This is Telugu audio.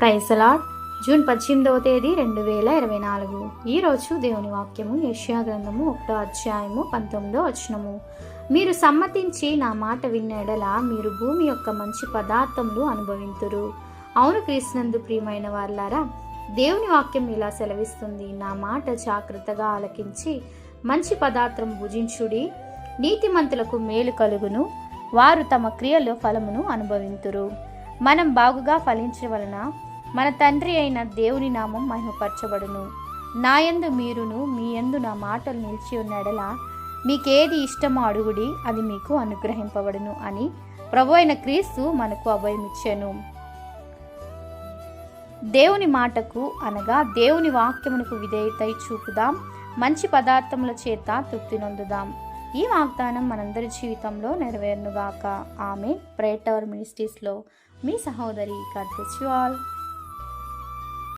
Praise the Lord. జూన్ 18వ తేదీ 2024. ఈరోజు దేవుని వాక్యము యెషయా గ్రంథము 1వ అధ్యాయము 19వ వచనము. మీరు సమ్మతించి నా మాట విన్న ఎడల మీరు భూమి యొక్క మంచి పదార్థములు అనుభవింతురు. అవును క్రీస్తునందు ప్రియమైన వారలారా, దేవుని వాక్యం ఇలా సెలవిస్తుంది, నా మాట జాగ్రత్తగా ఆలకించి మంచి పదార్థం భుజించుడి, నీతిమంతులకు మేలు కలుగును, వారు తమ క్రియల ఫలమును అనుభవింతురు. మనం బాగుగా ఫలించడం వలన మన తండ్రి అయిన దేవుని నామం మహిమపరచబడును. నాయందు మీరును మీ యందు నా మాటలు నిలిచి ఉన్నడల మీకేది ఇష్టమో అడుగుడి, అది మీకు అనుగ్రహింపబడును అని ప్రభు అయిన క్రీస్తు మనకు అభయమిచ్చెను. దేవుని మాటకు అనగా దేవుని వాక్యమునకు విధేయత చూపుదాం, మంచి పదార్థముల చేత తృప్తి నొందుదాం. ఈ వాగ్దానం మనందరి జీవితంలో నెరవేరునుగాక. ఆమెన్. ప్రేయర్ టవర్ మినిస్ట్రీస్లో మీ సహోదరి. God bless you all.